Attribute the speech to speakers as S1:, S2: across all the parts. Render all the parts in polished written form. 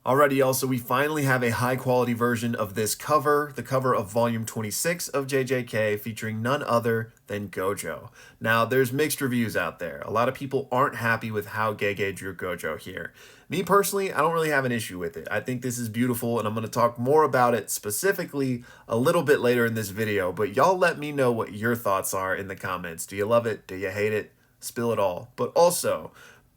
S1: Alrighty, also, we finally have a high quality version of this cover, the cover of volume 26 of JJK, featuring none other than Gojo. Now, there's mixed reviews out there. A lot of people aren't happy with how Gege drew Gojo here. Me personally, I don't really have an issue with it. I think this is beautiful, and I'm going to talk more about it specifically a little bit later in this video, but y'all let me know what your thoughts are in the comments. Do you love it? Do you hate it? Spill it all. But also,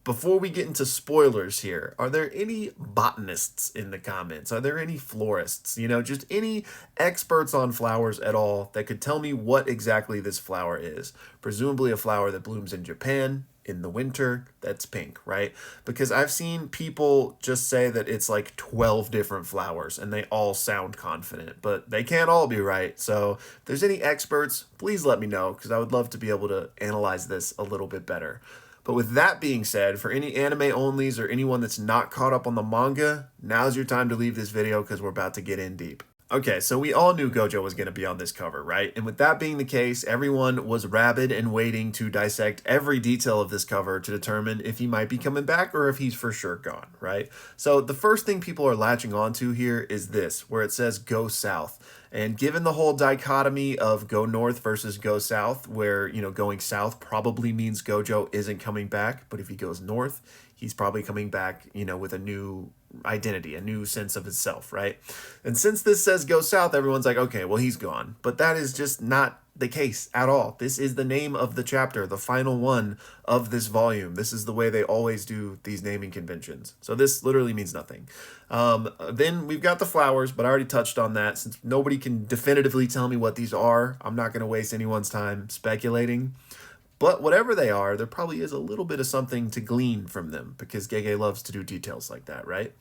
S1: before we get into spoilers here, are there any botanists in the comments? Are there any florists? You know, just any experts on flowers at all that could tell me what exactly this flower is. Presumably a flower that blooms in Japan in the winter that's pink, right? Because I've seen people just say that it's like 12 different flowers and they all sound confident, but they can't all be right. So if there's any experts, please let me know, because I would love to be able to analyze this a little bit better. But with that being said, for any anime onlys or anyone that's not caught up on the manga, now's your time to leave this video because we're about to get in deep. Okay, so we all knew Gojo was going to be on this cover, right? And with that being the case, everyone was rabid and waiting to dissect every detail of this cover to determine if he might be coming back or if he's for sure gone, right? So the first thing people are latching onto here is this, where it says go south. And given the whole dichotomy of go north versus go south, where, you know, going south probably means Gojo isn't coming back, but if he goes north, he's probably coming back, you know, with a new identity, a new sense of himself, right? And since this says go south, everyone's like, okay, well, he's gone. But that is just not the case at all. This is the name of the chapter, the final one of this volume. This is the way they always do these naming conventions. So this literally means nothing. Then we've got the flowers, but I already touched on that. Since nobody can definitively tell me what these are, I'm not going to waste anyone's time speculating. But whatever they are, there probably is a little bit of something to glean from them, because Gege loves to do details like that, right?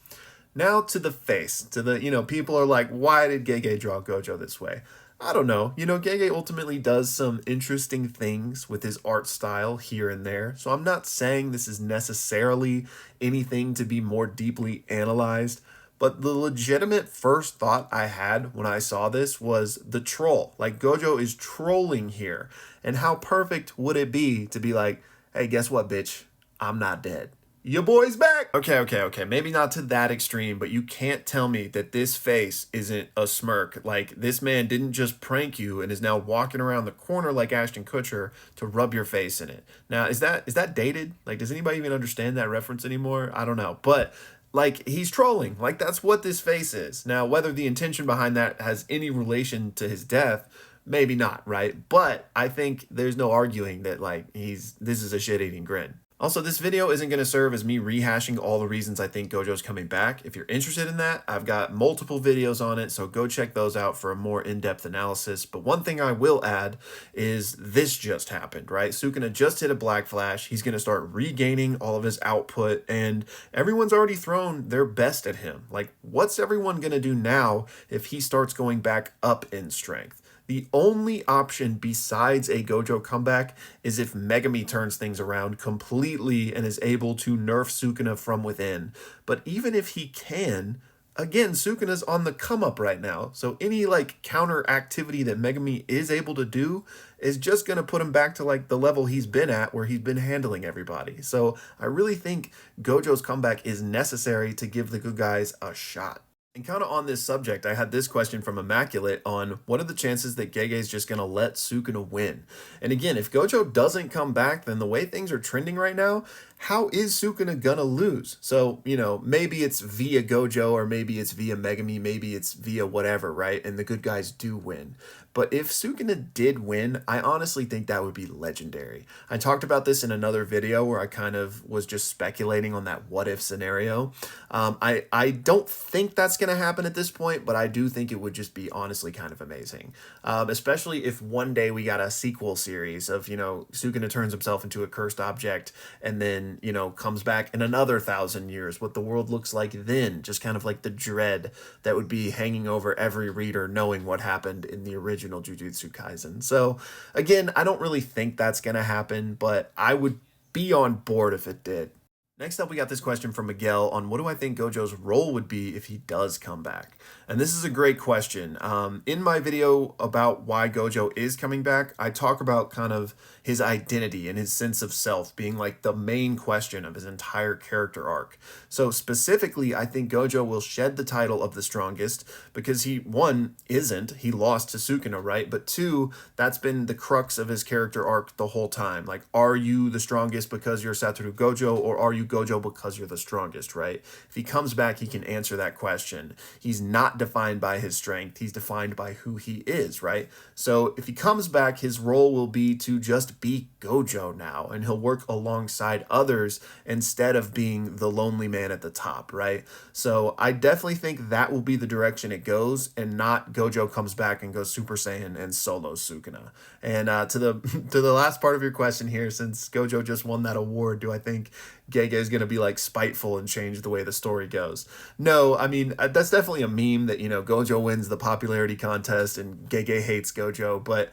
S1: Now to the face, to the, you know, people are like, why did Gege draw Gojo this way? I don't know. You know, Gege ultimately does some interesting things with his art style here and there. So I'm not saying this is necessarily anything to be more deeply analyzed. But the legitimate first thought I had when I saw this was the troll. Like, Gojo is trolling here. And how perfect would it be to be like, hey, guess what, bitch? I'm not dead. Your boy's back. Okay. Maybe not to that extreme, but you can't tell me that this face isn't a smirk. Like, this man didn't just prank you and is now walking around the corner like Ashton Kutcher to rub your face in it. Now, is that dated? Like, does anybody even understand that reference anymore? I don't know. But like, he's trolling. Like, that's what this face is. Now, whether the intention behind that has any relation to his death, maybe not, right? But I think there's no arguing that, like, this is a shit-eating grin. Also, this video isn't going to serve as me rehashing all the reasons I think Gojo's coming back. If you're interested in that, I've got multiple videos on it, so go check those out for a more in-depth analysis. But one thing I will add is this just happened, right? Sukuna just hit a Black Flash. He's going to start regaining all of his output, and everyone's already thrown their best at him. Like, what's everyone going to do now if he starts going back up in strength? The only option besides a Gojo comeback is if Megami turns things around completely and is able to nerf Sukuna from within. But even if he can, again, Sukuna's on the come up right now. So any like counter activity that Megami is able to do is just going to put him back to like the level he's been at, where he's been handling everybody. So I really think Gojo's comeback is necessary to give the good guys a shot. And kind of on this subject, I had this question from Immaculate on what are the chances that Gege is just going to let Sukuna win? And again, if Gojo doesn't come back, then the way things are trending right now, how is Sukuna going to lose? So, you know, maybe it's via Gojo, or maybe it's via Megami, maybe it's via whatever, right? And the good guys do win. But if Sukuna did win, I honestly think that would be legendary. I talked about this in another video where I kind of was just speculating on that what if scenario. I don't think that's going to happen at this point, but I do think it would just be honestly kind of amazing. Especially if one day we got a sequel series of, you know, Sukuna turns himself into a cursed object and then, you know, comes back in another 1,000 years, what the world looks like then, just kind of like the dread that would be hanging over every reader knowing what happened in the original Jujutsu Kaisen. So again, I don't really think that's going to happen, but I would be on board if it did. Next up, we got this question from Miguel on what do I think Gojo's role would be if he does come back? And this is a great question. In my video about why Gojo is coming back, I talk about kind of his identity and his sense of self being like the main question of his entire character arc. So specifically, I think Gojo will shed the title of the strongest because he, one, isn't. He lost to Sukuna, right? But two, that's been the crux of his character arc the whole time. Like, are you the strongest because you're Satoru Gojo, or are you Gojo because you're the strongest, right? If he comes back, he can answer that question. He's not defined by his strength. He's defined by who he is, right? So if he comes back, his role will be to just be Gojo now, and he'll work alongside others instead of being the lonely man at the top, right? So I definitely think that will be the direction it goes, and not Gojo comes back and goes Super Saiyan and solos Sukuna. And to the to the last part of your question here, since Gojo just won that award, do I think Gege is going to be like spiteful and change the way the story goes? No, I mean, that's definitely a meme that, Gojo wins the popularity contest and Gege hates Gojo, but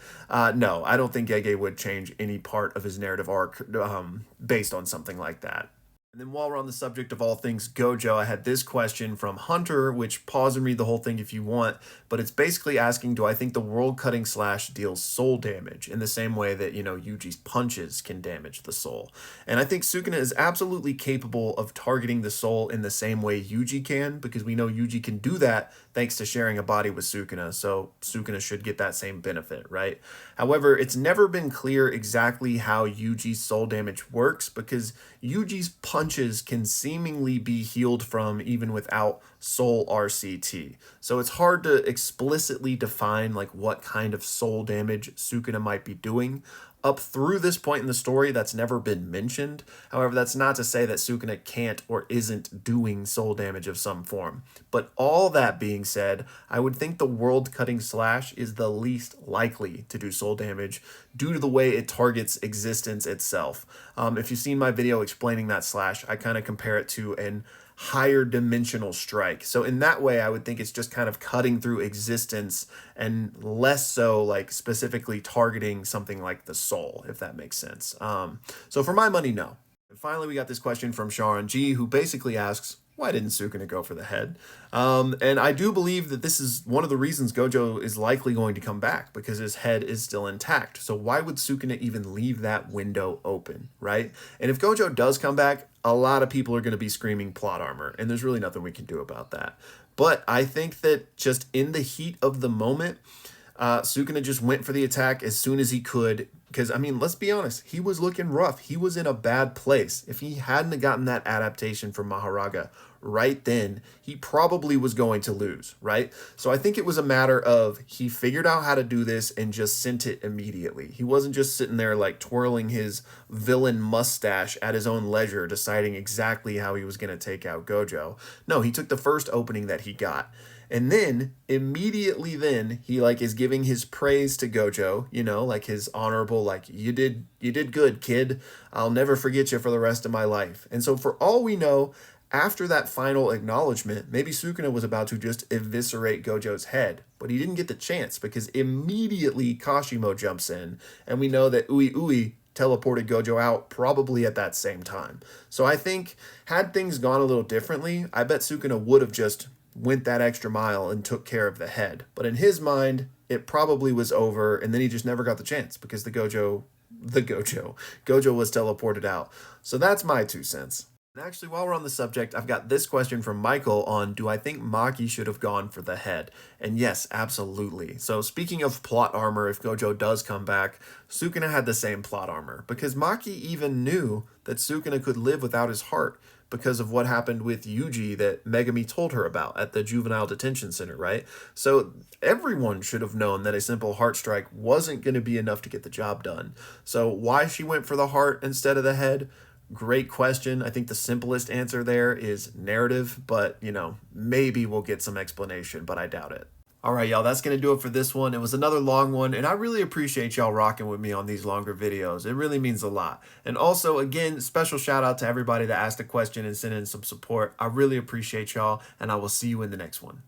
S1: no, I don't think Gege would change any part of his narrative arc based on something like that. And then while we're on the subject of all things Gojo, I had this question from Hunter, which pause and read the whole thing if you want, but it's basically asking, do I think the world cutting slash deals soul damage in the same way that, Yuji's punches can damage the soul? And I think Sukuna is absolutely capable of targeting the soul in the same way Yuji can, because we know Yuji can do that thanks to sharing a body with Sukuna, so Sukuna should get that same benefit, right? However, it's never been clear exactly how Yuji's soul damage works, because Yuji's punches can seemingly be healed from even without soul RCT. So it's hard to explicitly define like what kind of soul damage Sukuna might be doing. Up through this point in the story, that's never been mentioned. However, that's not to say that Sukuna can't or isn't doing soul damage of some form. But all that being said, I would think the world-cutting slash is the least likely to do soul damage due to the way it targets existence itself. If you've seen my video explaining that slash, I kind of compare it to an higher dimensional strike. So in that way, I would think it's just kind of cutting through existence and less so like specifically targeting something like the soul, if that makes sense. So for my money, no. And finally, we got this question from Sharon G, who basically asks, why didn't Sukuna go for the head? And I do believe that this is one of the reasons Gojo is likely going to come back, because his head is still intact. So why would Sukuna even leave that window open, right? And if Gojo does come back, a lot of people are going to be screaming plot armor, and there's really nothing we can do about that. But I think that just in the heat of the moment, Sukuna just went for the attack as soon as he could, because, I mean, let's be honest, he was looking rough. He was in a bad place. If he hadn't gotten that adaptation from Maharaga right then, he probably was going to lose, right? So I think it was a matter of he figured out how to do this and just sent it immediately. He wasn't just sitting there like twirling his villain mustache at his own leisure, deciding exactly how he was going to take out Gojo. No, he took the first opening that he got. And then immediately then he like is giving his praise to Gojo, like his honorable, like you did good, kid. I'll never forget you for the rest of my life. And so for all we know, after that final acknowledgement, maybe Sukuna was about to just eviscerate Gojo's head, but he didn't get the chance because immediately Kashimo jumps in, and we know that Ui Ui teleported Gojo out probably at that same time. So I think had things gone a little differently, I bet Sukuna would have just went that extra mile and took care of the head. But in his mind, it probably was over, and then he just never got the chance because Gojo was teleported out. So that's my 2 cents. And actually, while we're on the subject, I've got this question from Michael on, do I think Maki should have gone for the head? And yes, absolutely. So speaking of plot armor, if Gojo does come back, Sukuna had the same plot armor, because Maki even knew that Sukuna could live without his heart because of what happened with Yuji that Megami told her about at the juvenile detention center, right? So everyone should have known that a simple heart strike wasn't going to be enough to get the job done. So why she went for the heart instead of the head? Great question. I think the simplest answer there is narrative, but, maybe we'll get some explanation, but I doubt it. All right, y'all, that's going to do it for this one. It was another long one, and I really appreciate y'all rocking with me on these longer videos. It really means a lot. And also, again, special shout out to everybody that asked a question and sent in some support. I really appreciate y'all, and I will see you in the next one.